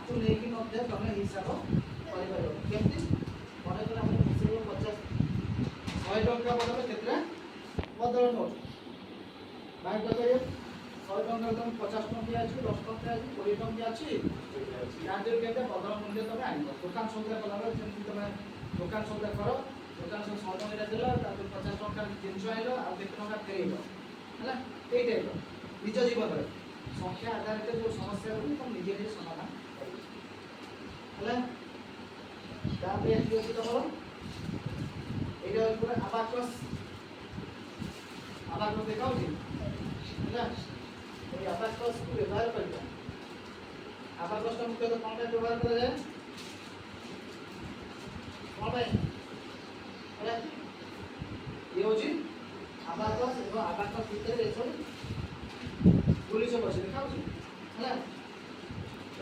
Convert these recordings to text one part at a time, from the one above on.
ତାକୁ ନେଇକି ମଧ୍ୟ ତମେ ହିସାବ କରିପାରିବ। କେମିତି ମନେକର ଆମେ ମିଶେଇବ 50 100 ଟଙ୍କା ବଦଳରେ କେତେଟା ବଦଳ ନୋଟ ବାହାର କରିପାରିବ। 100 ଟଙ୍କା ତମେ 50 ଟଙ୍କା ଅଛି, 10 ଟଙ୍କା ଅଛି, 20 ଟଙ୍କା ଅଛି, ତାଦେହରୁ କେତେ ବଦଳ ମୂଲ୍ୟ ତମେ ଆଣିବ। ଦୋକାନ ସଉଦା କଲାବେଳେ ଯେମିତି ତମେ ଦୋକାନ ସଉଦା କର, ଦୋକାନ ସବୁ 100 ଟଙ୍କା ଦେଲ, ତାପରେ 50 ଟଙ୍କା ଜିନିଷ ଆଣିଲ, ଆଉ କେତେ ଟଙ୍କା ଫେରେଇଲ ହେଲା। ଏଇ ଟାଇପ୍ର ନିଜ ଜୀବନରେ ସଂଖ୍ୟା ଆଧାରିତ ଯେଉଁ ସମସ୍ୟା ହେଉଛି ତମେ ନିଜେ ନିଜେ ସମାଧାନ କରିବ ହେଲା। ତାପରେ ଏଠି ଅଛି ତମର এইটা পুরো আবাকস দেখাଉଛି ହେଲା। এই আবাকসକୁ ବ୍ୟବହାର କରିବା। ଆବାକସଟା ମୁଖ୍ୟତଃ କ'ଣ ପାଇଁ ବ୍ୟବହାର କରାଯାଏ? କ'ଣ ପାଇଁ ହେଲା? ଇଏ ହେଉଛି ଆବାକସ ଏବଂ ଆବାକସ ଭିତରେ ଏସବୁ ଗୁଲିଛ ବସି ଦେଖାଉଛି ହେଲା।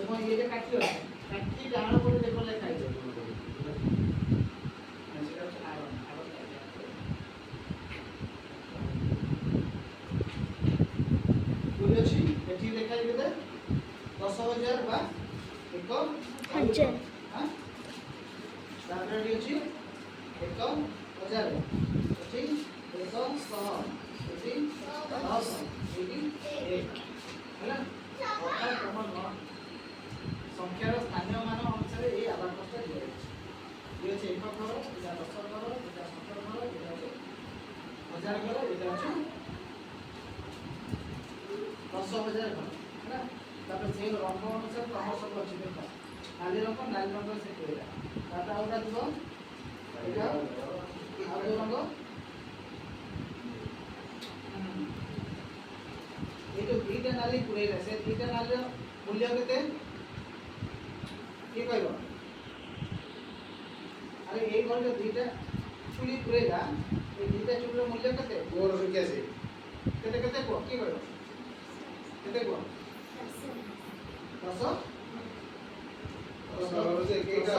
ଏବଂ ଇଏ ଯେ କାଠି ଅଛି, କାଠି ଡାହାଣ ପଟେ ଦେଖ ଲେଖା ହେଇଛି। ଅଛି ଏଠି ଲେଖା ହେଇଗଲେ 10,000 ବା 1,000। ତାପରେ ଏଠି ଅଛି 1,000, ଏଠି 100, ଏଠି 10, ଏଠି 1 ହେଲା। ଅର୍ଥାତ୍ ତମ ସଂଖ୍ୟାର ସ୍ଥାନୀୟ ମାନ ଅନୁସାରେ ଏଇ ଆବାକସଟା ଦିଆଯାଇଛି। ଇଏ ଅଛି 1 ଘର, ଏଇଟା 10 ଘର, ଏଇଟା 17 ଘର, ଏଇଟା ଅଛି 1000 ଘର, ଏଇଟା ଅଛି 10,000 ଘର ହେଲା। ତାପରେ ସେଇ ରଙ୍ଗ ଅନୁସାରେ ତମର ସବୁ ଅଛି ଦେଖ, ନାଲି ରଙ୍ଗ ସେଠି ଏଇଟା, ତାପରେ ଆଉ ଗୋଟେ ଥିବ ଏଇଟା ଆଉ ଯେଉଁ ରଙ୍ଗ এই যে দুইটা নালি পুরাইলা, সে দুইটা নালির মূল্য কেতে কি কইব? আরে এই ঘর যে দুইটা চুলি পুরাইলা, এই দুইটা চুলির মূল্য কেতে? 1281 কেতে কেতে কো কি কইব? কেতে কো 10 से केटा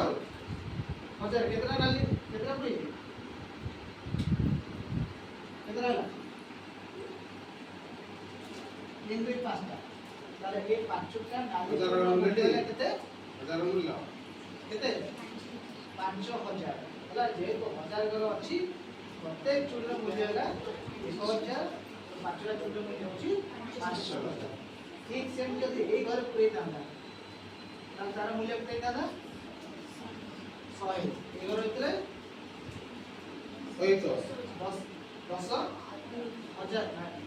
हजार कितना नाली कितना पड़ी कितना ला 3 2 5 टा তাহলে এই 5টা নালি মূল্য কেতে 1000 মূল্য কেতে 5000 ହେଲା। যেহেতু 1000 ঘর ଅଛି প্রত্যেক চুলির মূল্য ହେଲା 1000, 5টা চুলির মূল্য হচ্ছে 500। ঠিক সেম যদি এই ঘরে পুরাই থাকতা তাহলে তার মূল্য কেতে থাকতা 100। এই ঘর ভিতরে 10,000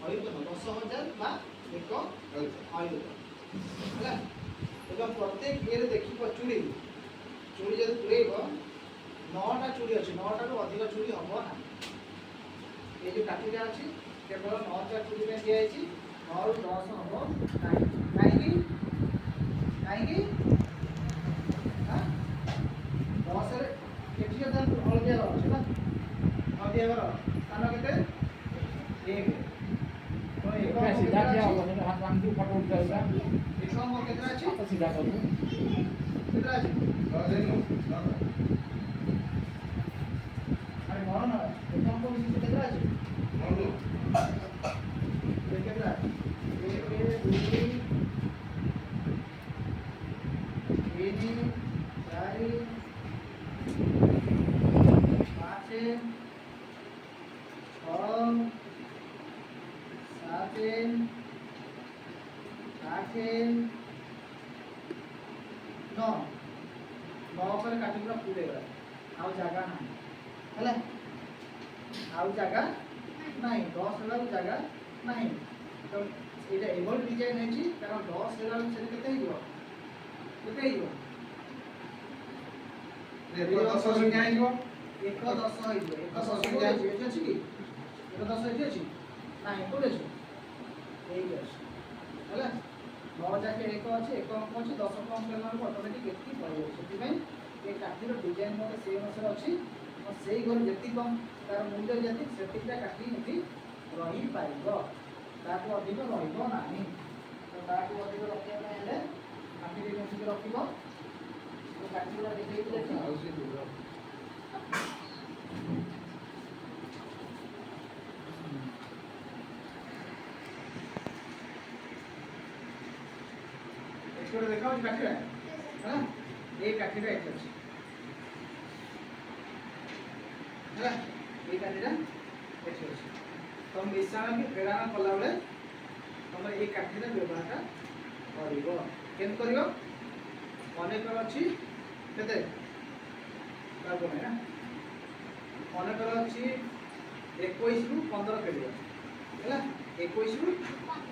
হইতো 10,000 বা 1,000 ହେଲା। এবং প্রত্যেক ইয়ের দেখিব চুড়ি চুড়ি যদি পুরাইব 9টা চুড়ি আছে, 9টারু অধিক চুড়ি হব না। এই যে কাঠিটা আছে কেবল 9টা চুড়ি ପାଇଁ দিয়েছি, 9 ରୁ 10 হব ନାହିଁ। କାହିଁକି 10 ରେ ଏଠି ଯଦି ହଳଦିଆ ଘର ଅଛି ନା, ହଳଦିଆ ଘର ସ୍ଥାନ କେତେ 1 ତ 1 ସିଧା ଠିଆ ହବ ନା, ହାତ ଆଙ୍ଗୁଠି ଫଟୋ ଉଠାଇବା 1 କେତେ ଅଛି ତ ସିଧା କରୁ କେତେ ଅଛି 10 ଦିନ ଆରେ ମୋର ନା 1 को କେତେ ଅଛି ମୋର କେତେ ଅଛି 1 2 3 4 5 6 7 8 9 ପରେ କାଟି ପୁରା ଫୁଲ୍ ହେଇଗଲା, ଆଉ ଜାଗା ନାହିଁ ହେଲା। ଆଉ ଜାଗା ନାହିଁ, 10 ହେଲାରୁ ଜାଗା ନାହିଁ। ତ ଏଇଟା ଏଭଳି ଡିଜାଇନ୍ ହେଇଛି କାରଣ 10 ହେଲାରୁ ସେଠି କେତେ ହେଇଯିବ 1 10 ହେଇଯିବ 1 10 ହେଇଯିବ 1 10 ଏଠି ଅଛି କି 1 10 ଏଠି ଅଛି ନାହିଁ, କୋଉଠି ଅଛି ଏଇଠି ଅଛି ହେଲା। 9 ଯାକେ 1 ଅଛି, 1 ଅଙ୍କ ଅଛି, 10 ଅଙ୍କ ହେଲାରୁ ଅଟୋମେଟିକ୍ ଏତିକି ପଳେଇବ। ସେଥିପାଇଁ ଏ କାଠିର ଡିଜାଇନ୍ ମଧ୍ୟ ସେଇ ଅନୁସାରେ ଅଛି। ସେଇ ଘର ଯେତିକି କମ୍ ତାର ମୂଲ୍ୟ ଯେତିକି ସେତିକିଟା କାଠି ଏଠି ରହିପାରିବ, ତାଠୁ ଅଧିକ ରହିବ ନାହିଁ। ତ ତାଠୁ ଅଧିକ ରଖିବା ପାଇଁ ହେଲେ କାଠିରେ କେମିତି ରଖିବ, କାଠିଗୁଡ଼ା ଦେଖେଇଥିଲେ ଦେଖାଉଛି କାଠିଟା है ये काठीटा एठी अछि है ये काठीटा एठी अछि तुम मिश्रण की फेराना कला बेले तुम ये काठीटा व्यवहार करिवो केन करिवो अनेक अछि केते कार्बन है ना अनेक अछि 21 रु 15 केलियो है 21 रु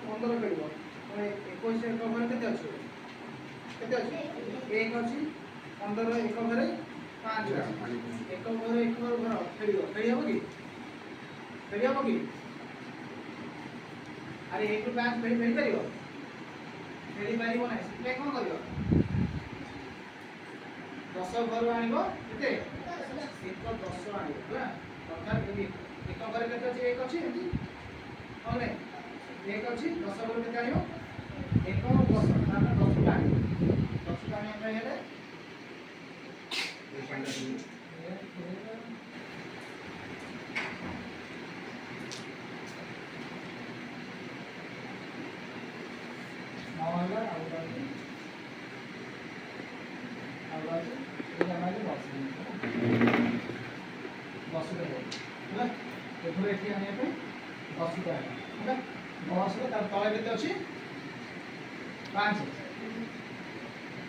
15 केलियो 21 एक घरे केते अछि एक अछि 15 एक घरे 5 एक घरे एक घर फेरियो फेरियो कि अरे एक रु 5 फेरि फेरि करियो फेरि पारिबो नै से कोन करियो 10 घर आनिबो केते एक 10 आनिबो ହେଲା अर्थात यदि एक घरे केते अछि एक अछि एंती और नै एक अछि 10 घर केते आनिबो एक 10 ताना 10 टा 10 टा आनिबा ପାଇଁ ହେଲେ नावाला आवडाली ये हमारे बॉक्स में 10 टा है एथरे एठी आनिबा ପାଇଁ 10 टा है 10 रे तार तळे केते अछि 5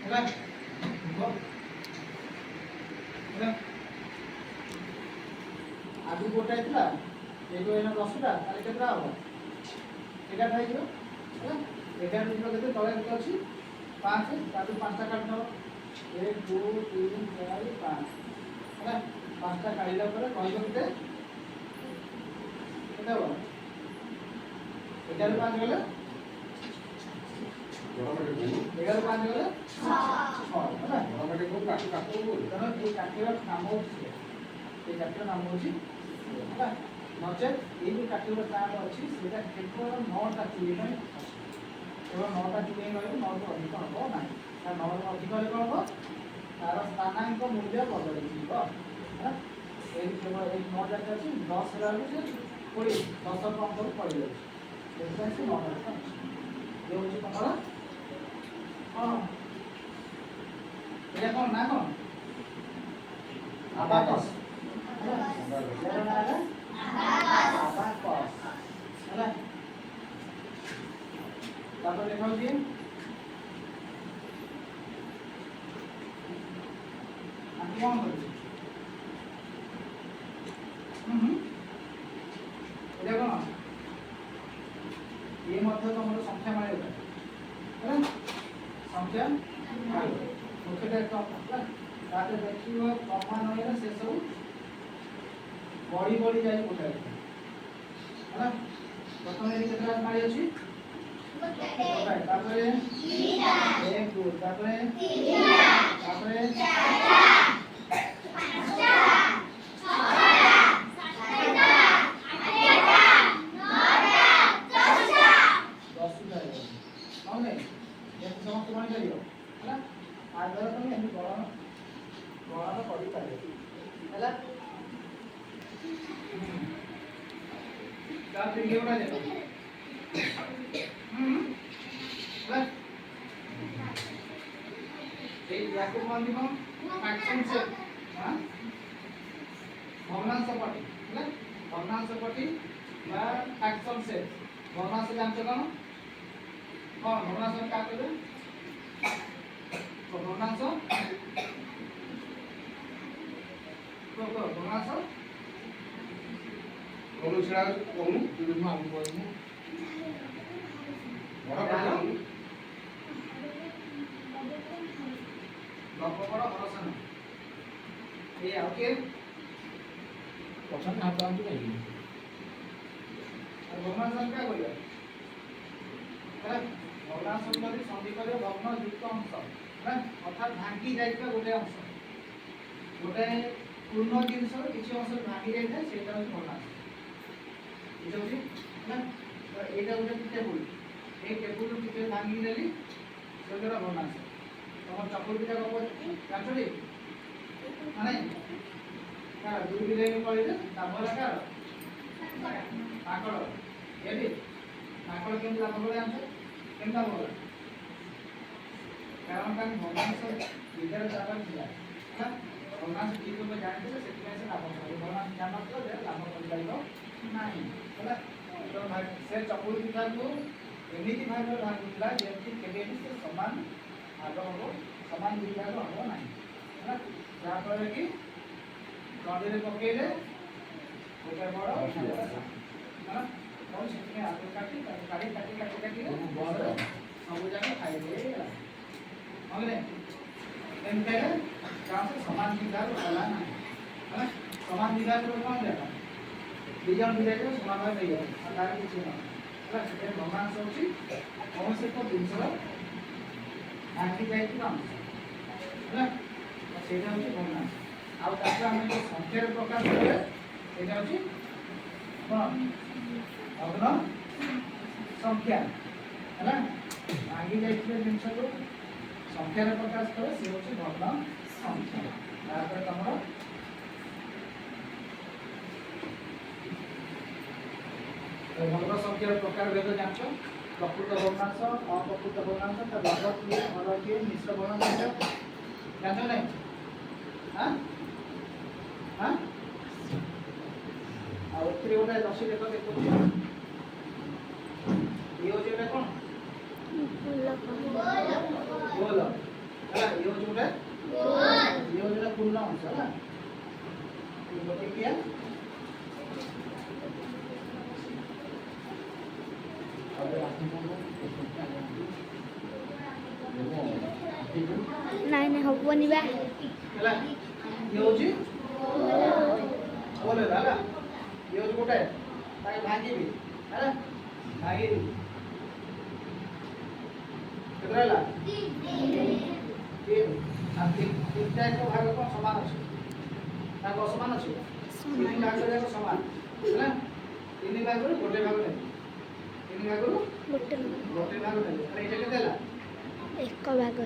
ହେଲା आगु गोटा हैतला एगो एना 10 टा ताले केतरा हो 11 हैजियो ହେଲା 11 रो केते तळे केते अछि 5 तादु 5 टा काट दो 1 2 3 4 5 ହେଲା 5 टा काढिला परे कहइबो केते केते हो 11 5 गले 11 5 गले 6 ହେଲା बड़ाटे को काटो बोल तनो ए काटीर नाम होछि ए काटीर नाम होछि ହେଲା नचे ए जो काटीर नाम अछि सेटा केवल 9 टा चुई नै केवल 9 टा चुई नै 9 रो अधिक हो नै ता 9 रो अधिक हेले कोन हो तार स्थानांक मूल्य बदलि जीवो है ए केवल एक 9 जाके अछि 10 हेला से कोई 10 कम कर पड़ जाय सेटा से 9 टा ये होछि तमरा हां ये कोन ना कोन अबाकस ये ना है अबाकस हैला तापर देखाउ जी हम कोन करू এটা কোন ये मध्य तमरो संख्या माने है संख्या माने मुख्यतः एक ताते देखियो प्रमाण होइला से सब बड़ी जाई कोठाय है प्रथम ए केतरा मारी अछि कोठाय तापरे 1 2 तापरे 3 तापरे 4 फिर ये बना देना एक याको मान दी कौन फ्रैक्शन से हां भग्नांश सपाटी है भग्नांश सपाटी या फ्रैक्शन से भग्नांश जानते कौन कौन भग्नांश क्या कहते तो भग्नांश तो भग्नांश कौन छड़ा कौन तू मां बोल बड़ा बड़ा लंबा बड़ा हरसन ये ओके पसंद हाथ आंटी नहीं और भग्नांश क्या करियो है भग्नांश मतलब संधि करियो भग्न युक्त अंश है अर्थात भांगी जाइता गोटे अंश गोटे पूर्ण जिंस किछि अंश भांगी जाइता सेटा हो भग्नांश बुझौछि ना तो एटा गोटे टेबल ए टेबल किछि भांगी देली सेटा भग्नांश तमर चकुर पिठा गप जानछली माने का दुई बिले कइले ताबला का आकड़ एबी आकड़ केन लाभ बोले आंछ केनता बोला କାରଣ ତାଙ୍କ ଭଗ୍ନାଂଶ ବିଦ୍ୟାର ଚାପ ଥିଲା ହେଲା ଭଗ୍ନାଂଶ ଠିକ୍ ରୂପେ ଜାଣିଥିଲେ ସେଥିପାଇଁ ସେ ଲାଭ କଲେ ଭଗ୍ନାଂଶ ଜାଣିନଥିଲେ ଯେ ଲାଭ କରିପାରିବ ନାହିଁ ହେଲା ତ ସେ ଚକୁଳି ପିଠାକୁ ଏମିତି ଭାବରେ ଭାଙ୍ଗୁଥିଲା ଯେମିତି କେବେ ବି ସେ ସମାନ ଭାଗ ହେବ ସମାନ ଦୁଇ ଭାଗ ହେବ ନାହିଁ ହେଲା ଯାହାଫଳରେ କି କଡ଼େଇରେ ପକେଇଲେ ଗୋଟେ ବଡ଼ ହେଲା ଆଉ ସେଥିପାଇଁ ଆଳୁ କାଟି ତାକୁ କାଟି କାଟି କାଟି କାଟିଲେ ବଡ଼ ସବୁ ଯାକ ଖାଇଲେ ହେଲା ଏମିତି ହେଲେ କାରଣ ସେ ସମାନ ବିଭାଗ କଲା ନାହିଁ ହେଲା ସମାନ ବିଭାଗରେ କ'ଣ ଦେଖ ଦୁଇ ଜଣ ବିଭାଗରେ ସମାନ ଭାଗ ନେଇଗଲେ ଆଉ ତାର କିଛି ନାହିଁ ହେଲା ସେଥିପାଇଁ ଭଗ୍ନାଂଶ ହେଉଛି କୌଣସି ଏକ ଜିନିଷର ଭାଙ୍ଗି ଯାଇଥିବା ଅଂଶ ହେଲା ସେଇଟା ହେଉଛି ଭଗ୍ନାଂଶ ଆଉ ତାକୁ ଆମେ ଯେଉଁ ସଂଖ୍ୟାରେ ପ୍ରକାଶ କଲେ ସେଇଟା ହେଉଛି କ'ଣ ଭଗ୍ନ ସଂଖ୍ୟା ହେଲା ଭାଙ୍ଗି ଯାଇଥିବା ଜିନିଷକୁ ସଂଖ୍ୟାରେ ପ୍ରକାଶ କଲେ ସେ ହେଉଛି ଭଗ୍ନ ସଂଖ୍ୟା ତାପରେ ତମର ଭଗ୍ନ ସଂଖ୍ୟାର ପ୍ରକାର ଭେଦ ଜାଣିଛ ପ୍ରକୃତ ଭଗ୍ନାଂଶ ଅପ୍ରକୃତ ଭଗ୍ନାଂଶ ତା ବର୍ଗ କିଏ ଘର କିଏ ମିଶ୍ର ଭଗ୍ନାଂଶ ଜାଣିଛ ନାହିଁ ଆଉ ଏଥିରେ ଗୋଟେ ରସି ଦେଖ ଦେଖୁଛି ଇଏ ହେଉଛି ଗୋଟେ କ'ଣ ଗୋଲ ହେଲା ଇଏ ହେଉଛି ଗୋଟେ ଇଏ ହେଉଛି ଗୋଟେ ପୂର୍ଣ୍ଣ ଅଂଶ ହେଲା ଗୋଟେ କିଏ ନାଇଁ ନାଇଁ ହବନି ବା ହେଲା ଇଏ ହେଉଛି ଗୋଲ ହେଲା ଇଏ ହେଉଛି ଗୋଟେ ତାକୁ ଭାଙ୍ଗିବି ହେଲା ଭାଙ୍ଗିବି କେତେ ରହିଲା ତିନିଟା ଏକ ଭାଗ କ'ଣ ସମାନ ଅଛି ନା ଅସମାନ ଅଛି ତିନି ଭାଗ ଯାକ ସମାନ ହେଲା ତିନି ଭାଗରୁ ଗୋଟେ ଭାଗ ନେବି ତିନି ଭାଗରୁ ଗୋଟେ ଭାଗ ନେବି ତାହେଲେ ଏଇଟା କେତେ ହେଲା ଏକ ଭାଗ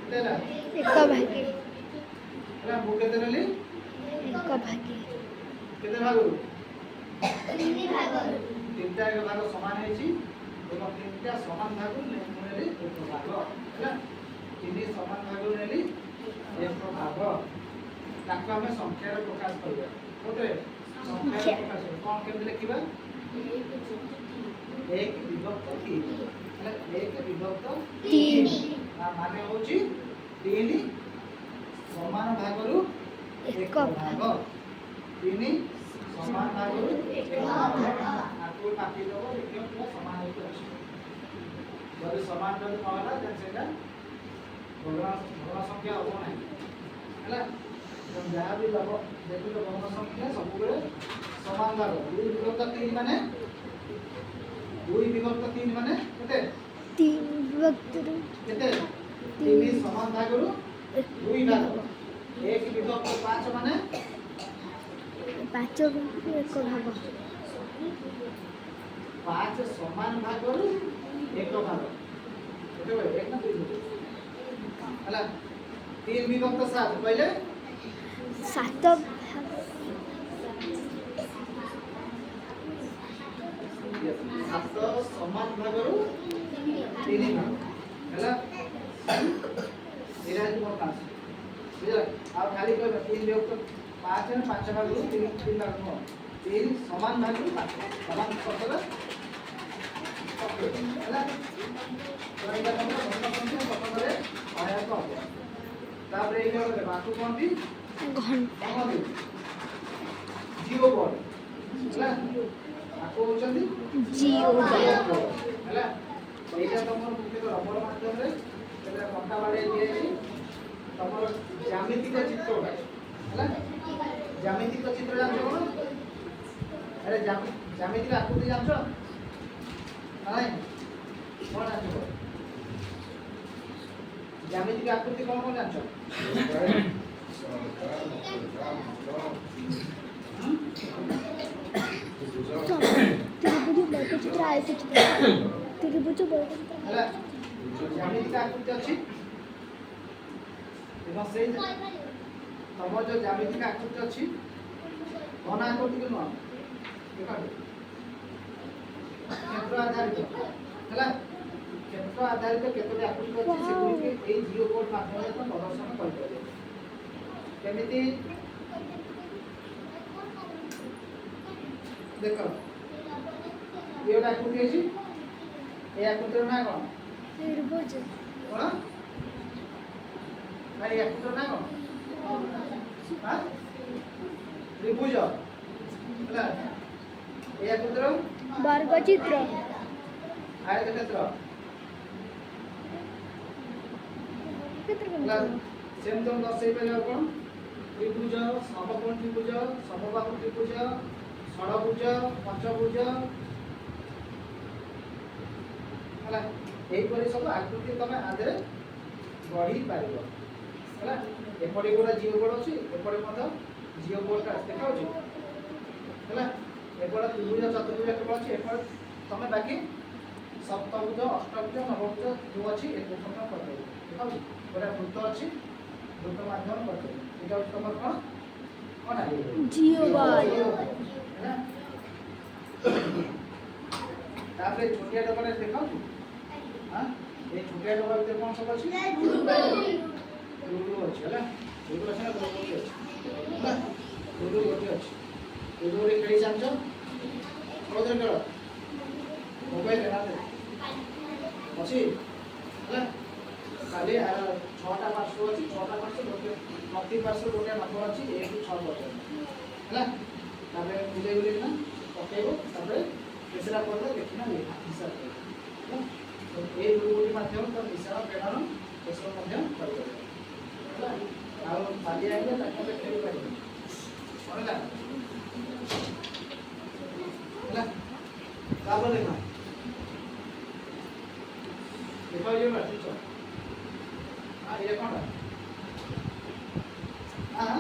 କେତେ ହେଲା ଏକ ଭାଗେ ହେଲା ମୁଁ କେତେ ନେଲି ଏକ ଭାଗେ କେତେ ଭାଗରୁ ତିନିଟା ଏକ ଭାଗ ସମାନ ହେଇଛି ଏବଂ ତିନିଟା ସମାନ ଭାଗରୁ ମୁଁ ନେଲି ଏକ ଭାଗ ହେଲା ତିନି ସମାନ ଭାଗରୁ ନେଲି ଏକ ଭାଗ ତାକୁ ଆମେ ସଂଖ୍ୟାରେ ପ୍ରକାଶ କରିବା ଗୋଟେ ସଂଖ୍ୟାରେ ପ୍ରକାଶ କରିବା କ'ଣ କେମିତି ଲେଖିବା ଏକ ବିଭକ୍ତ ତିନି ହେଲା ଏକ ବିଭକ୍ତ ତିନି ମାନେ ହେଉଛି ତିନି ସମାନ ଭାଗରୁ ଏକ ଭାଗ ତିନି ସମାନ ଭାଗରୁ ଏକ ଭାଗ ଆକୁ କାଟିଦେବ ଦେଖିବ ପୁରା ସମାନ ହେଇକି ଅଛି ଯଦି ସମାନ ଯଦି ନ ହେଲା ତାହେଲେ ସେଇଟା ଭଗ୍ନ ସଂଖ୍ୟା ହେବ ନାହିଁ ହେଲା ଯାହା ବି ଦେବ ଦେଖୁଛ ଭଗ୍ନ ସଂଖ୍ୟା ସବୁବେଳେ ସମାନ ଭାଗ ଦୁଇ ବିଭକ୍ତ ତିନି ମାନେ କେତେ ତିନି ବିଭକ୍ତରୁ କେତେ ତିନି ସମାନ ଭାଗରୁ ଦୁଇ ଭାଗ ଏକ ବିଭକ୍ତ ପାଞ୍ଚ ମାନେ ପାଞ୍ଚ ଏକ ଭାଗ ପାଞ୍ଚ ସମାନ ଭାଗରୁ ଏକ ଭାଗ କେତେବେଳେ ଏକ ନା ଦୁଇ ହେଲା ତିନି ବିଭକ୍ତ ସାତ କହିଲେ ସାତ ସାତ ସମାନ ଭାଗରୁ ତିନି ଭାଗ ହେଲା ଏଇଟା ହେଉଛି ଭଗ୍ନାଂଶ ବୁଝିଲା ଆଉ ଖାଲି କହିବା ତିନି ବିଭକ୍ତ ପାଞ୍ଚ ଭାଗରୁ ତିନି ଭାଗ ନୁହଁ ତିନି ସମାନ ଭାଗରୁ ପାଞ୍ଚ ସମାନ କରିଦେଲେ ହେଲା ଏଇଟା ତମର ଭଗ୍ନ ସଂଖ୍ୟା ପ୍ରଥମରେ ସହାୟକ ହେବ ତାପରେ ଏଇଟା ଗୋଟେ ଆକୁ କହନ୍ତି ଘଣ୍ଟା ଜିଓ ବୋର୍ଡ ହେଲା ଆକୁ ହେଉଛନ୍ତି ଜିଓ ହେଲା এইটা তোমার মুখ্যত রবর মাধ্যমে এটা ঘন্টা বাড়িয়ে দিয়েছি তোমার জ্যামিতিক চিত্রটা হ্যাঁ জ্যামিতিক চিত্র জানছো কোন আরে জ্যামিতিক আকৃতি জানছো নাই কোন জানছো জ্যামিতিক আকৃতি কোন কোন জানছো ত্রিভুজ বর্গচিত্র আয়তচিত্র ত্রিভুজ বর্গচিত্র ହେଲା ଜ୍ୟାମିତିକ ଆକୃତି ଅଛି ଏବଂ ସେଇ ତମର ଯୋଉ ଜ୍ୟାମିତିକ ଆକୃତି ଅଛି ଘନ ଆକୃତି ନୁହଁ ଦେଖନ୍ତୁ କ୍ଷେତ୍ର ଆଧାରିତ ହେଲା କ୍ଷେତ୍ର ଆଧାରିତ କେତୋଟି ଆକୃତି ଅଛି ସେଗୁଡ଼ିକୁ ଏଇ ଜିଓ କୋଡ୍ ମାଧ୍ୟମରେ ଆପଣ ପ୍ରଦର୍ଶନ କରିପାରିବେ। କେମିତି ଦେଖ ଇଏ ଗୋଟେ ଆକୃତି ଅଛି, ଏ ଆକୃତିର ନାଁ କ'ଣ? ତ୍ରିଭୁଜ। କ'ଣ ନା ଏ ଆକୃତିର ନାଁ କ'ଣ? ହାଁ ତ୍ରିଭୁଜ ହେଲା। ଏ ଆକୃତିର ବର୍ଗଚିତ୍ର। ଆୟତକ୍ଷେତ୍ର ହେଲା। ସେମିତି ତମେ ଦର୍ଶେଇ ପାରିବ କ'ଣ? ତ୍ରିଭୁଜ, ସମକୋଣ ତ୍ରିଭୁଜ, ସମବାହୁ ତ୍ରିଭୁଜ, ଷଡ଼ଭୁଜ, ପଞ୍ଚଭୁଜ ହେଲା। ଏହିପରି ସବୁ ଆକୃତି ତମେ ଆଦେହରେ ଗଢ଼ି ପାରିବ ହେଲା। ଏପଟେ ଗୋଟେ ଜିଓ କୋଡ୍ ଅଛି, ଏପଟେ ମଧ୍ୟ ଜିଓ କୋଡ୍ଟା ଦେଖାଉଛି ହେଲା। ଏପଟେ ତ୍ରିଭୁଜ ଚତୁର୍ଭୁଜ କେବଳ ଅଛି, ଏପଟେ ତମେ ବାକି ସପ୍ତଭୁଜ, ଅଷ୍ଟଭୁଜ, ନବଭୁଜ ଯେଉଁ ଅଛି ଏ ତମେ କରିପାରିବ ଦେଖାଉଛି। ଗୋଟେ ବୃତ୍ତ ଅଛି, ବୃତ୍ତ ମାଧ୍ୟମ କରିପାରିବ। ଏଇଟା ହେଉଛି ତମର କ'ଣ କ'ଣ ଜିଓ ବାର। ହେଲା। ତାପରେ ଛୋଟିଆ ଡବାରେ ଦେଖାଉଛି हाँ ये छोटे डब्बा भीतर कौन सब अछि लुडु अछि होला। लुडु अछि ना गोटी अछि होला। लुडु गोटी अछि। लुडु रे खेली जानछो कोदर खेल मोबाइल रे नाते अछि होला। खाली 6टा पार्श्व अछि, 6टा पार्श्व गोटे प्रति पार्श्व गोटे नंबर अछि 1 ରୁ 6 पर्यंत होला। ताबे बुझे गेली ना पकेइबो, ताबे तेसरा पद देखिना हिसाब करो होला। तो ए लुडुगोटी माध्यम तो मिश्रण पेड़न एसब माध्यम करिପାରିବେ ହେଲା। ଆଉ ଖାଲି ଆଇଲେ ତାକୁ ଆମେ ଖେଳି ପାରିବେ ହେଲା। ହେଲା ତାପରେ ଦେଖ ଦେଖ ଇଏ ମାଟ୍ରିକ୍ସ हाँ ये कौन है हाँ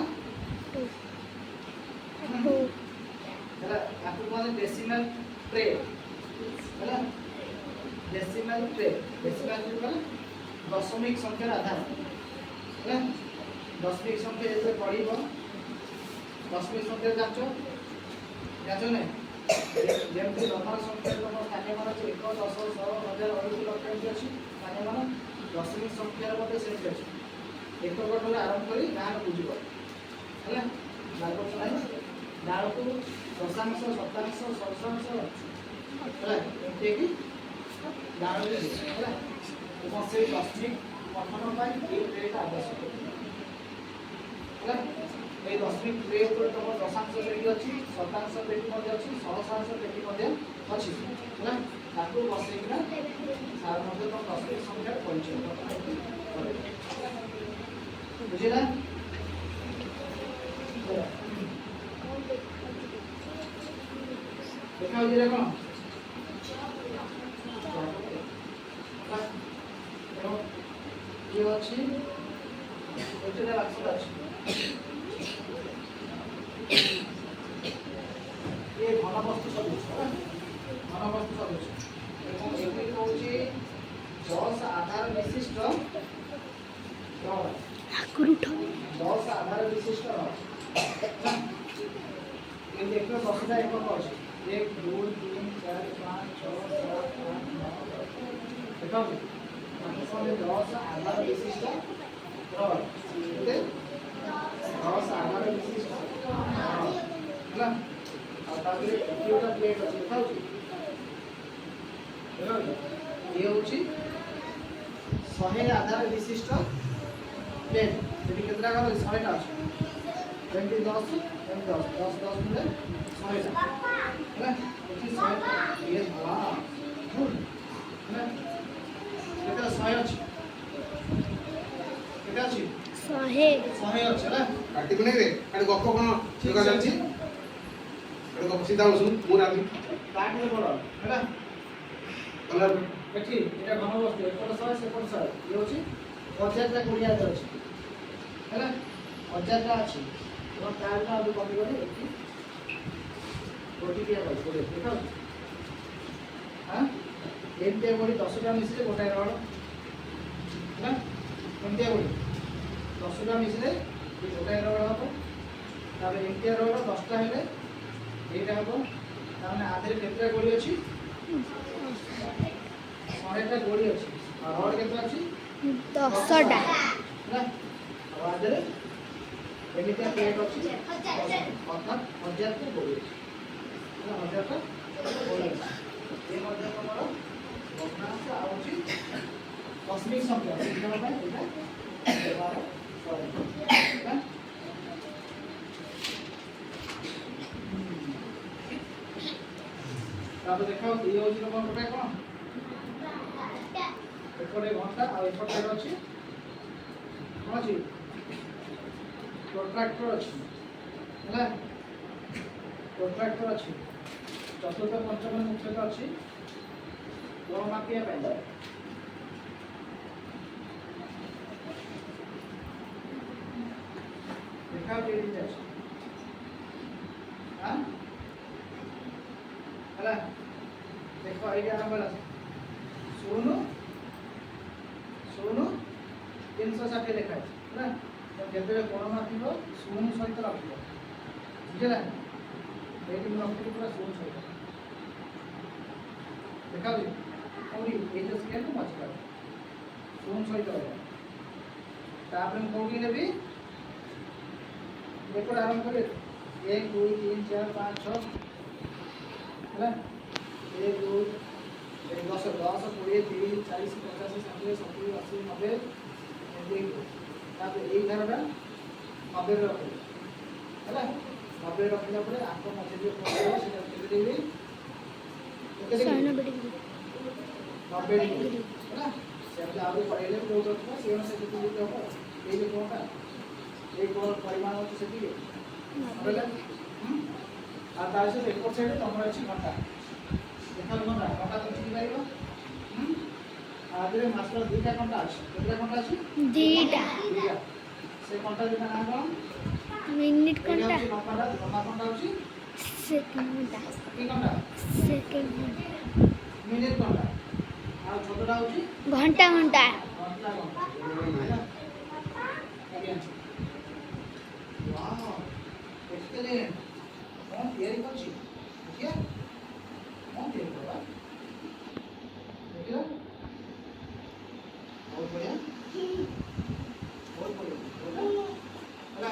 ହେଲା। ତାକୁ କୁହନ୍ତି ଡେସିମାଲ ଟ୍ରେ ହେଲା। डेसिमल ट्रे डेसिमल ट्रे मतलब दशमिक संख्यार आधार है। दशमिक संख्या जैसे पढ़िब दशमिक संख्या जांच ना जमती नंबर संख्या तुम स्थानीय मान 1 10 100 1000 अयुत लक्ष एमती अच्छी स्थानीय मान। दशमिक संख्यार मध्य सेमती अच्छी एक कटू आरंभ कर गाँव बुझब है बारबर्ष ना डाल को दशांश शतांश शतांश है एमती गाँव से दशमिक पठन ट्रेटा आवश्यक है। ये दशमिक ट्रे तुम दशांश पेटी अच्छी, शतांश पेटी अच्छी, सहस्रांश पेटी अच्छी है। बसैकिना सार तुम दशमिक संख्या परिचय बुझेगा। देखा कौन ये अच्छी एटा बाक्स अच्छी ये घनवस्तु सदृश घनवस्तु सदृश এবং এগুলি হচ্ছে 10 আধার বিশিষ্ট রড 10 আধার বিশিষ্ট রড। এই দেখো 10টা একক আছে 1 2 3 4 5 6 7 8 9 देखो 10 आधार विशिष्ट रड 10 आधार विशिष्ट है। और ताकि एटा प्लेट अछि देखाउछि ये होछि 100 आधार विशिष्ट प्लेट जेटी केतरा घर 100टा अछि 20 10 10 10 10 मिले 100टा है। एठी 100 ये वाह गुड है। केतरा 100 अछि केतरा अछि 100 अछि ना काटी बने रे अरे गप्प कोन ठीक लगा जाछि अछि। अरे गप्प सीधा बसु मोर आबी काट में बड़ है कलर एठी एटा घनवस्तु एपट 100 सेपट 100 ये होछि 1000टा गुणिया अछि है 1000टा अछि और तारटा अब कमी गले एठी कोटी दिया भाई कोटे देखा हां एमते बोली 10टा मिसले गोटाय रड है एमते बोली 10टा मिसले गोटाय रड हबो। ताबे एमते रड 10टा हेले एटा हबो ताने आधे केतरा गोली अछि 100ଟା ଗୋଡ଼ି ଅଛି ଆଉ ରଡ଼ କେତେ ଅଛି 10ଟା ହେଲା ଆଉ ଆଦେରେ ଏମିତିଆ ପ୍ଲେଟ୍ ଅଛି ଅର୍ଥାৎ 1000ଟା ଗୋଡ଼ି ଅଛି ହେଲା 1000ଟା ଗୋଡ଼ି ଅଛି ଏ ମଧ୍ୟ ତମର ଭଗ୍ନାଂଶ ଆଉ ଅଛି ଦଶମିକ ସଂଖ୍ୟା ସେମାନଙ୍କ ପାଇଁ ଏଇଟା ବ୍ୟବହାର କରାଯାଏ ହେଲା ତାପରେ ଦେଖ ଇଏ ହେଉଛି ତମର ଗୋଟେ କ'ଣ ଏପଟେ ଘଣ୍ଟା ଆଉ ଏପଟେ ଅଛି କ'ଣ ଅଛି ପ୍ରୋଟ୍ରାକ୍ଟର ଅଛି ହେଲା ପ୍ରୋଟ୍ରାକ୍ଟର ଅଛି ଚତୁର୍ଥ ପଞ୍ଚମ ମୁଖ୍ୟତଃ ଅଛି କୋଣ ମାପିବା ପାଇଁ ଦେଖାଅ କେମିତି ଜିନିଷ ଅଛି ହାଁ ହେଲା ଦେଖ ଏଇଠି ଆରମ୍ଭ ହେଲା 360 ଲେଖା ଅଛି ହେଲା ତ ଯେତେବେଳେ କୋଣ ମାପିବ 0 ସହିତ ରଖିବ ବୁଝିଲା ଏଇଠି ମୁଁ ରଖିଲି ପୁରା 0 ସହିତ ଦେଖାଉଛି କୋଉଠି ଏଇ ତ ସେକେଣ୍ଡ ମଝିରେ 0 ସହିତ ରହିବ ତାପରେ ମୁଁ କୋଉଠି ନେବି ଏପଟେ ଆରମ୍ଭ କରି 1 2 3 4 5 6 ହେଲା 1 2 10 10 20 30 40 50 60 70 80 90 ତାପରେ ଏଇ ଧାରଟା 90 ରଖିବି ହେଲା 90 ରଖିଲା ପରେ ଆଙ୍କ ମଝିରେ ଯୋଉ ପଡ଼ିବ ସେଟା କେତେ ଦେବି କେତେ ଦେବି 90 ଡିଗ୍ରୀ ହେଲା ସେମିତି ଆହୁରି ପଳେଇଲେ କୋଉଠି ରଖିବ ସେ ଅନୁସାରେ କେତେ ଡିଗ୍ରୀ ହେବ ଏଇ ଯୋଉ କୋଣଟା ଏଇ କୋଣ ପରିମାଣ ଅଛି ସେତିକି ହେଲା ଆଉ ତା ସହିତ ଏପଟ ସାଇଡ଼୍ ତମର ଅଛି ଘଣ୍ଟା ଦେଖାନ୍ତୁ ଘଣ୍ଟା ଘଣ୍ଟା ତ ଚିହ୍ନିପାରିବ ଆଦେରେ ମାତ୍ର 2ଟା ଘଣ୍ଟା ଅଛି କେତେଟା ଘଣ୍ଟା ଅଛି 2ଟା ସେ ଘଣ୍ଟା ଦୁଇଟା ନାଁ କ'ଣ ମିନିଟ୍ ଏଇଟା ଘଣ୍ଟା ହେଉଛି ଘଣ୍ଟା ଜମା ଘଣ୍ଟା ହେଉଛି ସେକେଣ୍ଡ ଘଣ୍ଟା କି ଘଣ୍ଟା ସେକେଣ୍ଡ ଘଣ୍ଟା ମିନିଟ୍ ଘଣ୍ଟା ଆଉ ଛୋଟଟା ହେଉଛି ଘଣ୍ଟା ଘଣ୍ଟା ଘଣ୍ଟା ଘଣ୍ଟା ହେଲା ଆଜ୍ଞା ୱାଓ ଏକ୍ସେଲେଣ୍ଟ କ'ଣ ତିଆରି କରିଛି ଦେଖିଆ କ'ଣ ତିଆରି କରିବା ଦେଖିଲ ବହୁତ ବଢ଼ିଆ ବହୁତ ବଢ଼ିଆ ହେଲା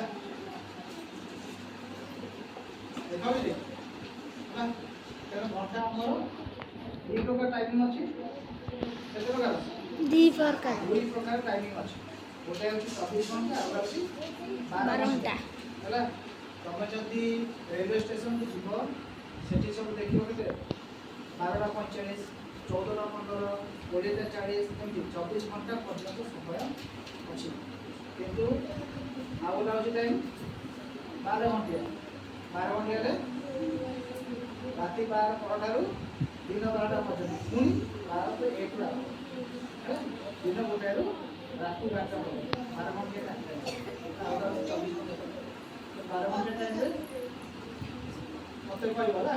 ଦେଖାଉଛି ହେଲା ତେଣୁ ଘଣ୍ଟା ଆମର 2 ପ୍ରକାର ଟାଇମିଂ ଅଛି କେତେ ପ୍ରକାର 2 ପ୍ରକାର 2 ପ୍ରକାର ଟାଇମିଂ ଅଛି ଗୋଟେ ହେଉଛି 24 ଘଣ୍ଟା ଆଉ ଗୋଟେ ହେଉଛି 12 ଘଣ୍ଟା ହେଲା ତମେ ଯଦି ରେଲୱେ ଷ୍ଟେସନକୁ ଯିବ ସେଠି ସବୁ ଦେଖିବ କେତେ 12ଟା 45 14ଟା 15 20ଟା 40 ଏମିତି 24 ଘଣ୍ଟା ପର୍ଯ୍ୟନ୍ତ ସମୟ ଅଛି କିନ୍ତୁ ଆଉ ଗୋଟେ ହେଉଛି ଟାଇମ୍ 12 ଘଣ୍ଟିଆ 12 ଘଣ୍ଟିଆ ହେଲେ ରାତି 12 ପରଠାରୁ ଦିନ 12ଟା ପର୍ଯ୍ୟନ୍ତ ପୁଣି 12 ରୁ 1 ରୁ ହେଲା ଦିନ 1ଟାରୁ ରାତି 12ଟା ପର୍ଯ୍ୟନ୍ତ 12 ଘଣ୍ଟିଆ ଟାଇମ୍ ଆଉ ଗୋଟେ 24 ଘଣ୍ଟା 12 ଘଣ୍ଟା ଟାଇମ୍ରେ ମୋତେ କହିବ ହେଲା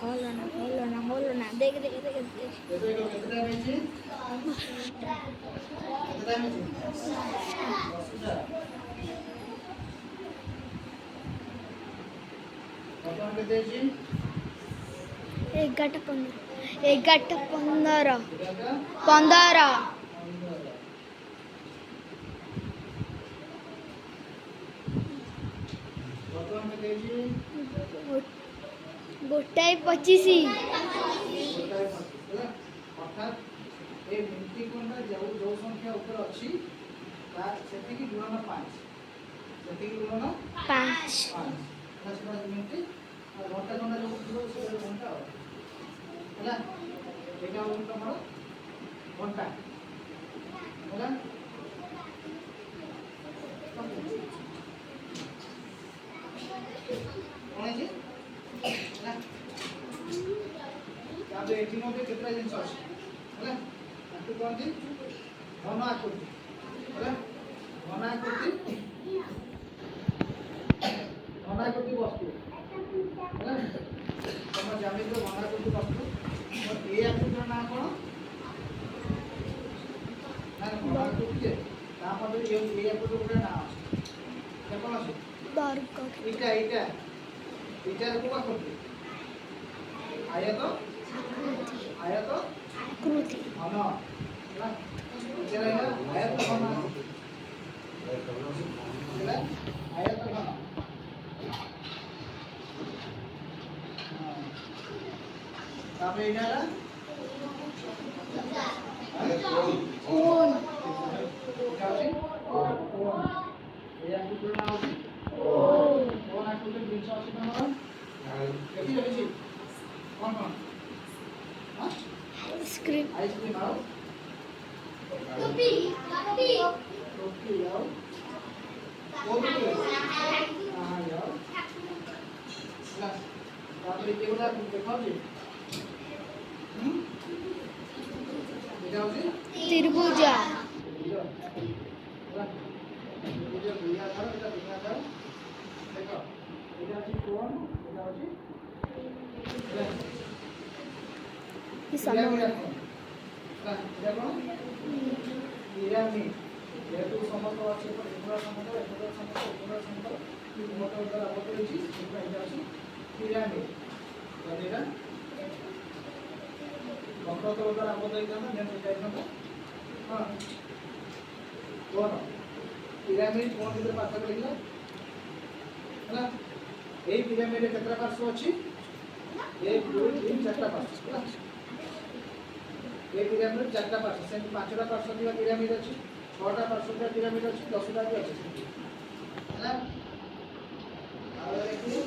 হলো না দেখ କେତେ ଟାଇମ୍ ହେଇଛି କେତେ ଟାଇମ୍ ହେଇଛି 10ଟା ବର୍ତ୍ତମାନ କେତେ ହେଇଛି 11টা 15 11ଟା 15 ବର୍ତ୍ତମାନ କେତେ ହେଇଛି ଗୋଟାଏ 25 ଅର୍ଥାৎ ଏ ମିନିଟ୍ କୋଣଟା ଯୋଉ ସଂଖ୍ୟା ଉପରେ ଅଛି ତା ସେତିକି ଗୁଣନ 5 ସେତିକି ଗୁଣନ 5 ସେଟା ମିନିଟ୍ ଆଉ ଘଣ୍ଟା ଘଣ୍ଟା ଯୋଉ ଥିବ ସେଟା ଘଣ୍ଟା ଆଉ ହେଲା ଏଇଟା ହେଉଛି ତମର ଘଣ୍ଟା ହେଲା କ'ଣ ହେଇଛି ହେଲା ତାପରେ ଏଠି ମଧ୍ୟ କେତେଟା ଜିନିଷ ଅଛି ହେଲା ତାକୁ କହନ୍ତି ଘନ ଆକୃତି ହେଲା ଘନ ଆକୃତି ବସ୍ତୁ ହେଲା ତମ ଜ୍ୟାମିତିର ଘନ ଆକୃତି ବସ୍ତୁ ଏ ଆକୃତିର ନାଁ କ'ଣ ନା ଘନ ଆକୃତି ଯେ ତା আমাদের এই আকৃতি গুলো না আছে কেমন আছে বর্গ এটা এটার কোন আকৃতি আয়ত আয়ত আকৃতি ঘন না এটা আয়ত ঘন এটা আয়ত ঘন তারপরে এটা কোণ স্ক্রিপ্ট ত্রিভুজা কি সময় যেহেতু সমত আছে এগুলো সমত এগুলো সমত এগুলো সমত মোটা উত্তর আবদ্ধ রয়েছে এগুলো এটা আছে পিরামিড এটা বক্রতল উত্তর আবদ্ধ হইতাম যেন এটা এখানে হ্যাঁ কোন পিরামিড কোন ভিতরে পার্থক্য লিখলা ହେଲା এই পিরামিডে কেতটা পার্শ্ব ଅଛି 1 2 3 4টা পার্শ্ব ହେଲା এই পিরামিড 4টা পার্শ্ব সেমি 5টা পার্শ্ব ଥିବା পিরামিড ଅଛି 6টা পার্শ্ব ଥିବା পিরামিড ଅଛି 10টা ବି ଅଛି ହେଲା ଆଉ ଦେଖିଲି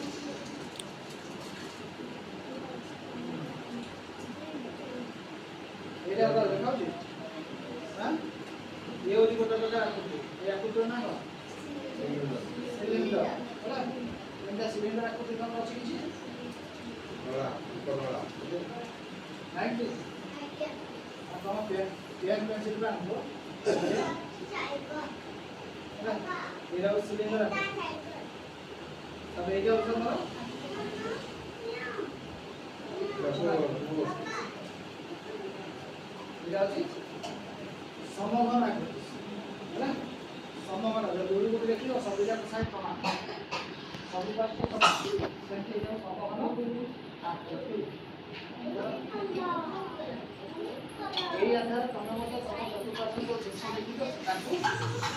ଏଇଟା ତ ଦେଖାଉଛି ହଁ ଇଏ ହେଉଛି ଗୋଟେ ପ୍ରକାର ଆକୃତି এই ଆକୃତିର ନାଁ କ'ଣ ସିଲିଣ୍ଡର ହେଲା ଏଇଟା ସିଲିଣ୍ଡର ଆକୃତି କ'ଣ ଅଛି କିଛି ନାଇଁ କି ଆପଣ পেন পেন্সিল আনবো এটা হচ্ছে সিলিন্ডার তবে এটা হচ্ছে আমার এটা হচ্ছে সমঘন আকৃতি ହେଲା ସମଘନ ଯୋଉଠି ଗୋଟେ ଦେଖିବ ସବୁ ଯାକ ସାଇଡ ସମାନ ସବୁ ପାର୍ଶ୍ୱ ସମାନ ସେମିତି ଏଇଟା ସମଘନ আকৃতি এই আধারে ତମେ ମଧ୍ୟ ତମ ଚତୁଃପାର୍ଶ୍ୱ ଜିନିଷ ଦେଖିଛ ତାକୁ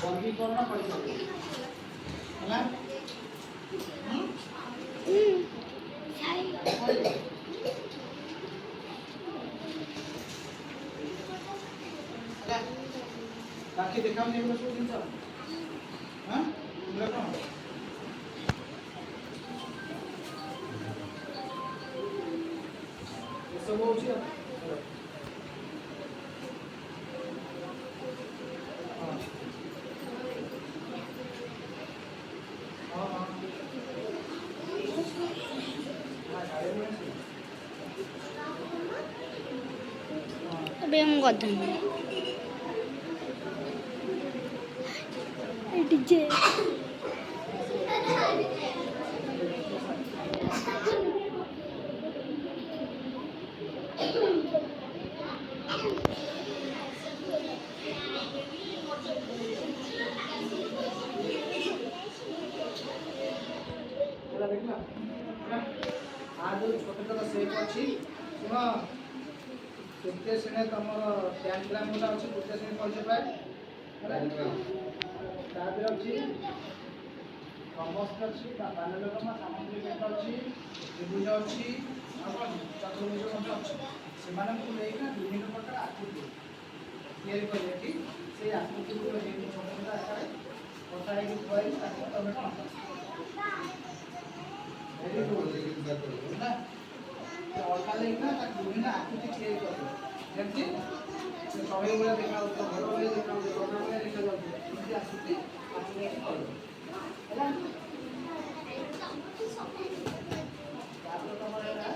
ବର୍ଗୀକରଣ କରିପାରିବ ହେଲା ବାକି ଦେଖାଉନି ଏଗୁলো ସବୁ ଜିନିଷ ହଁ ଏଗୁলো କ'ଣ ଏସବୁ ହେଉଛି ଏବେ ମୁଁ ଗଧନି ଏଠି ଯେ आज छोट छोट सेप अच्छी शुण तृतीय श्रेणी तुम टैन ग्राम गोटा अच्छी तृतीय श्रेणी पढ़े पाए तादर अच्छी समस्त अच्छी बाल्यलोकम सामुद्रिक अच्छी त्रिभुज अच्छी चतुर्भुज अच्छी से विभिन्न प्रकार आकृति या से आकृति गुड़ छोट छोट आकार कटा खुआई तुम कौन ଅଲଗା ଲେଖିନା ତାକୁ ବିଭିନ୍ନ ଆକୃତି ତିଆରି କରିବ ଯେମିତି ସହେ ଭଳିଆ ଦେଖାଯାଉଥିବ ଘର ଭଳିଆ ଦେଖାଯାଉଥିବ ଘର ଭଳିଆ ଦେଖାଯାଉଥିବ ଏମିତି ଆକୃତି ଆକୁ ନେଇକି କରିବ ହେଲା ତାପରେ ତମର ହେଲା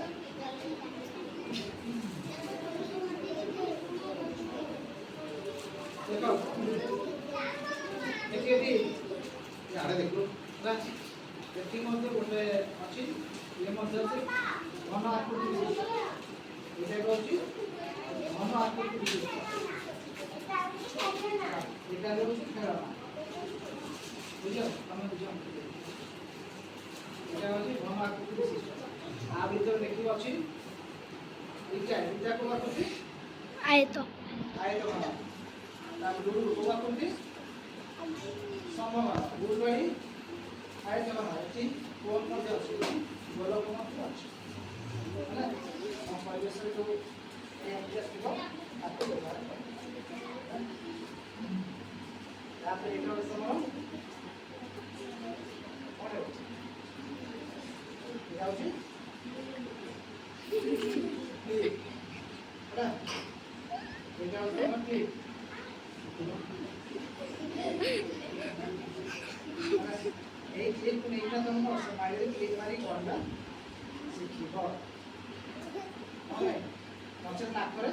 ଦେଖ ଏଠି ଆଡ଼େ ଦେଖୁ ଏଠି ମଧ୍ୟ ଗୋଟେ ଅଛି ଇଏ ମଧ୍ୟ ଅଛି ଘନ ଆକୃତି ବିଶିଷ୍ଟ ଏଇଟା ହେଉଛି ଘନ ଆକୃତି ବିଶିଷ୍ଟ ଏଇଟା ହେଉଛି ଖେଳନା ବୁଝ ତମେ ବୁଝ এটা হচ্ছে ঘন আকৃতি বিশিষ্ট ଆ ଭିତରେ ଦେଖିବ ଅଛି ଏଇଟା କୋଉ আকৃতি আয়ত ଆୟତ ଘନ ତା ଗୁରୁ କୋଉ আকৃতি ସମଘନ ଗୁରୁ ହିଁ ଆୟତ ଘନ ଏଠି କୋଣ ମଧ୍ୟ ଅଛି ଗୋଲକ ମଧ୍ୟ ଅଛି ହେଲା ଆମ ପରିବେଶରେ ଯୋଉ এই অভ্যাস ଥିବ ତାକୁ ବ୍ୟବହାର କର ତାପରେ ଏଇଟା ହଉଛି ତମର କଣ ହେବ এটা হচ্ছে ହେଲା এটা হচ্ছে তোমার ক্লিপ এই ক্লিপ এইটা তোমরা মাইরে ক্লিপ মারি করবা শিখিব মানে নচেত নাকরে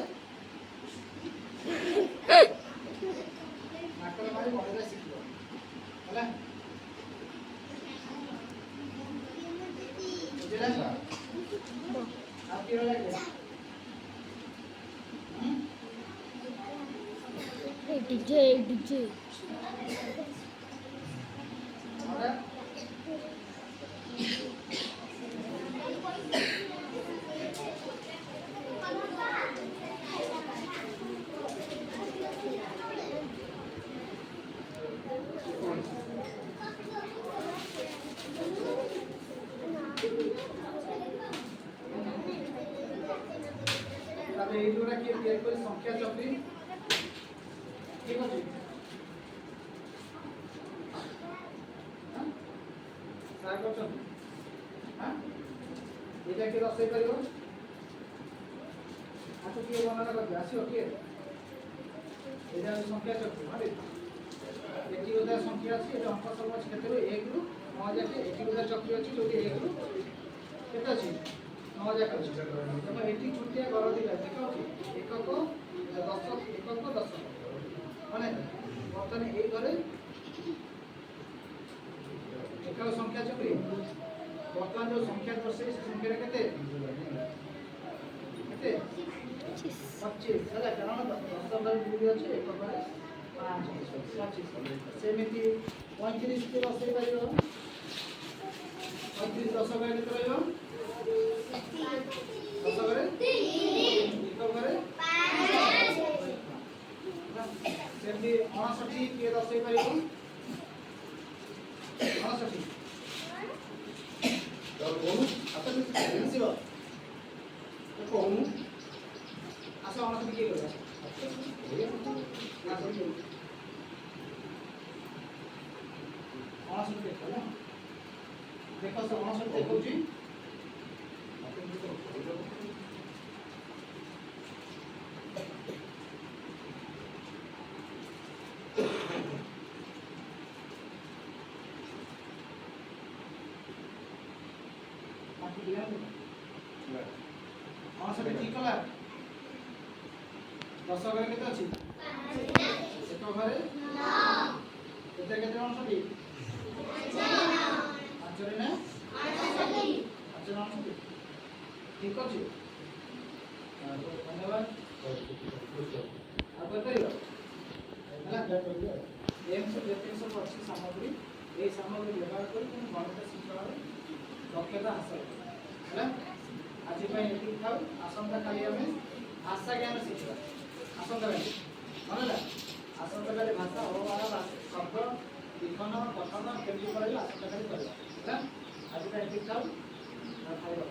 মারি বড়রা শিখিব ହେଲା বুঝলে আর কি লাগে ডিজে ডিজে আমরা তাহলে এই দুটো কি বের করে সংখ্যা চক্রী ঠিক আছে হ্যাঁ ট্রাই করছেন হ্যাঁ এটা কি রসাই পারিব আচ্ছা কি বর্ণনা করবে আসিও কি এটা সংখ্যা চক্রী মানে এটি ওদের সংখ্যা আছে এটা অঙ্ক সমাজ ক্ষেত্রে a গুলো 9 যাকে এটি ওদের চক্রী আছে যদি a গুলো কেতে আছে 9 যাকে আছে তবে এটি ছুটিয়া ঘর দিলা দেখো একক দশক একক দশক মানে বর্তমানে এই ঘরে একক সংখ্যা চক্রী বর্তমান যে সংখ্যা দর্শে সে সংখ্যাটা কেতে কেতে 25 ହେଲା କାରଣ ଦଶକରେ ଦୁଇଟି ଅଛି ଏକକରେ 5 25 ସେମିତି 35 କୁ ବସେଇ ପାରିବ 35 ଦଶକରେ କେତେ ରହିବ ଦଶକରେ 3 ଏକକରେ 5 ସେମିତି 59 କିଏ ଦଶେଇ ପାରିବ 59 ତ କୋଉ ଆପଣ ଆସିବ ତ କୋଉ ଆସ 59 କିଏ କରିବ ନା କରିବ 59 ଦେଖ ନା ଦେଖ ସେ 59 ଦେଖଉଛି ঠিক কলা দশকরে কেতে আছে এককরে কেতে কেতে 59 ପାଞ୍ଚରେ ନା 59 ঠিক ଅଛି ଧନ୍ୟବାଦ ଆଉ କରିପାରିବ ହେଲା ଏମିତି ଯେତେ ସବୁ ଅଛି ସାମଗ୍ରୀ এই ସାମଗ୍ରୀ ବ୍ୟବହାର କରି তুমি ଗଣିତ ଶିକ୍ଷଣରେ ଦକ୍ଷତା ହାସଲ କର ହେଲା ଆଜି ପାଇଁ ଏତିକି ଥାଉ ଆସନ୍ତାକାଲି ଆମେ ଭାଷା ଜ୍ଞାନ ଶିଖିବା ଆସନ୍ତାକାଲି ହେଲା ଆସନ୍ତାକାଲି ଭାଷା ଅବହାର ଶବ୍ଦ লিখন কথন কেମିତି କରିବା ଆସନ୍ତାକାଲି କରିବା ହେଲା ଆଜି ପାଇଁ ଏତିକି ଥାଉ ଖାଇବା